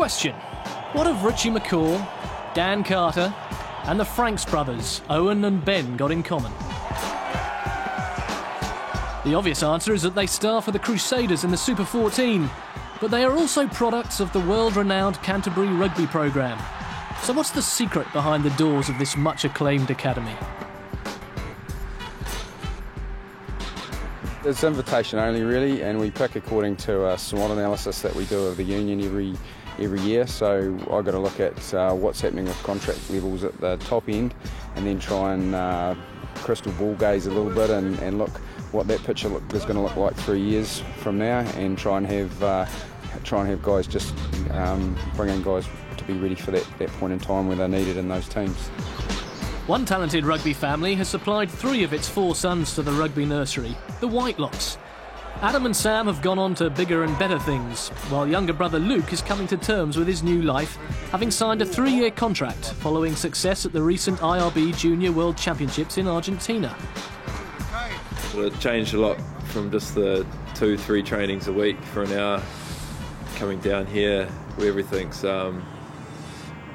Question: what have Richie McCaw, Dan Carter and the Franks brothers, Owen and Ben, got in common? The obvious answer is that they star for the Crusaders in the Super 14, but they are also products of the world-renowned Canterbury Rugby programme. So what's the secret behind the doors of this much-acclaimed academy? It's invitation only, really, and we pick according to a SWOT analysis that we do of the union every year. So I've got to look at what's happening with contract levels at the top end, and then try and crystal ball gaze a little bit and look what that picture is going to look like 3 years from now, and try and have guys just bring in guys to be ready for that point in time where they're needed in those teams. One talented rugby family has supplied 3 of its 4 sons to the rugby nursery, the Whitelocks. Adam and Sam have gone on to bigger and better things, while younger brother Luke is coming to terms with his new life, having signed a 3-year contract following success at the recent IRB Junior World Championships in Argentina. Well, it changed a lot from just the 2-3 trainings a week for an hour, coming down here where everything's a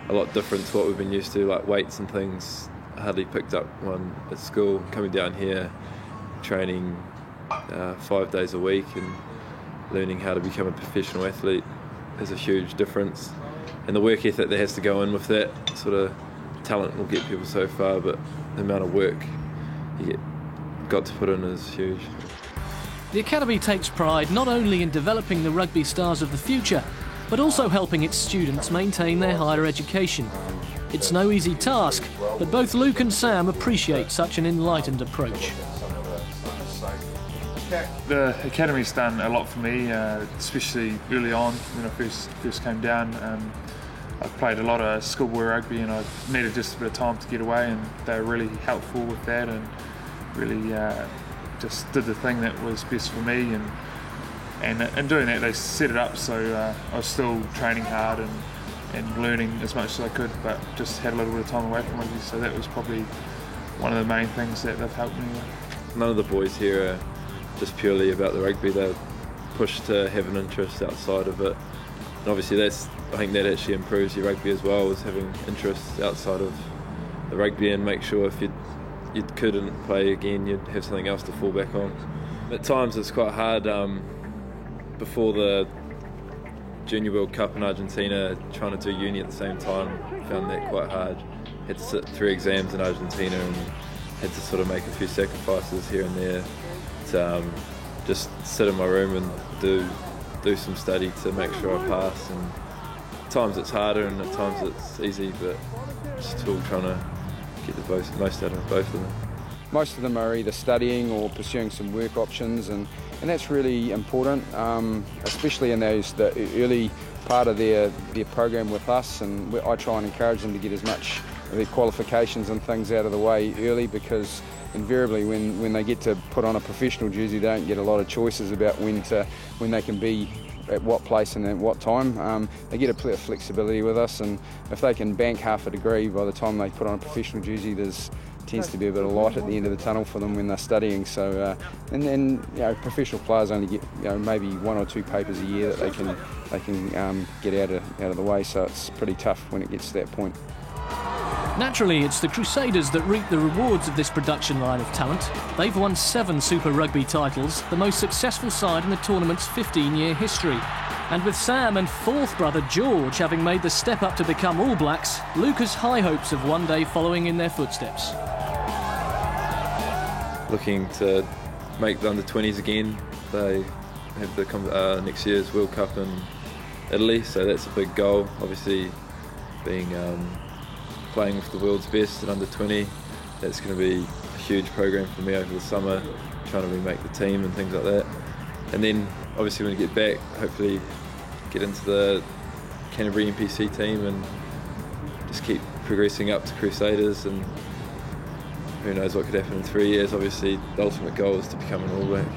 lot different to what we've been used to, like weights and things. I hardly picked up one at school. Coming down here, training 5 days a week and learning how to become a professional athlete is a huge difference. And the work ethic that has to go in with that, sort of talent will get people so far, but the amount of work you got to put in is huge. The academy takes pride not only in developing the rugby stars of the future, but also helping its students maintain their higher education. It's no easy task, but both Luke and Sam appreciate such an enlightened approach. The academy's done a lot for me, especially early on when I first came down. I played a lot of schoolboy rugby and I needed just a bit of time to get away, and they were really helpful with that and really just did the thing that was best for me. And in doing that, they set it up so I was still training hard and learning as much as I could, but just had a little bit of time away from rugby, so that was probably one of the main things that they've helped me with. None of the boys here are just purely about the rugby. They're pushed to have an interest outside of it. And obviously I think that actually improves your rugby as well, is having interests outside of the rugby, and make sure if you couldn't play again, you'd have something else to fall back on. At times it's quite hard. Before the Junior World Cup in Argentina, trying to do uni at the same time, found that quite hard. Had to sit 3 exams in Argentina and had to sort of make a few sacrifices here and there to just sit in my room and do some study to make sure I pass. And at times it's harder and at times it's easy, but still trying to get the most out of both of them. Most of them are either studying or pursuing some work options, and that's really important, especially in the early part of their program with us. And I try and encourage them to get as much of their qualifications and things out of the way early, because invariably when they get to put on a professional jersey, they don't get a lot of choices about when they can be at what place and at what time. They get a bit of flexibility with us, and if they can bank half a degree by the time they put on a professional jersey, tends to be a bit of light at the end of the tunnel for them when they're studying. So and then professional players only get maybe 1 or 2 papers a year that they can get out of the way, so it's pretty tough when it gets to that point. Naturally, it's the Crusaders that reap the rewards of this production line of talent. They've won 7 Super Rugby titles, the most successful side in the tournament's 15-year history. And with Sam and 4th brother George having made the step up to become All Blacks, Luke has high hopes of one day following in their footsteps. Looking to make the under-20s again. They have the next year's World Cup in Italy, so that's a big goal. Obviously, being playing with the world's best at under-20, that's going to be a huge program for me over the summer, trying to remake the team and things like that. And then obviously when we get back, hopefully get into the Canterbury NPC team and just keep progressing up to Crusaders, and who knows what could happen in 3 years. Obviously the ultimate goal is to become an All Black.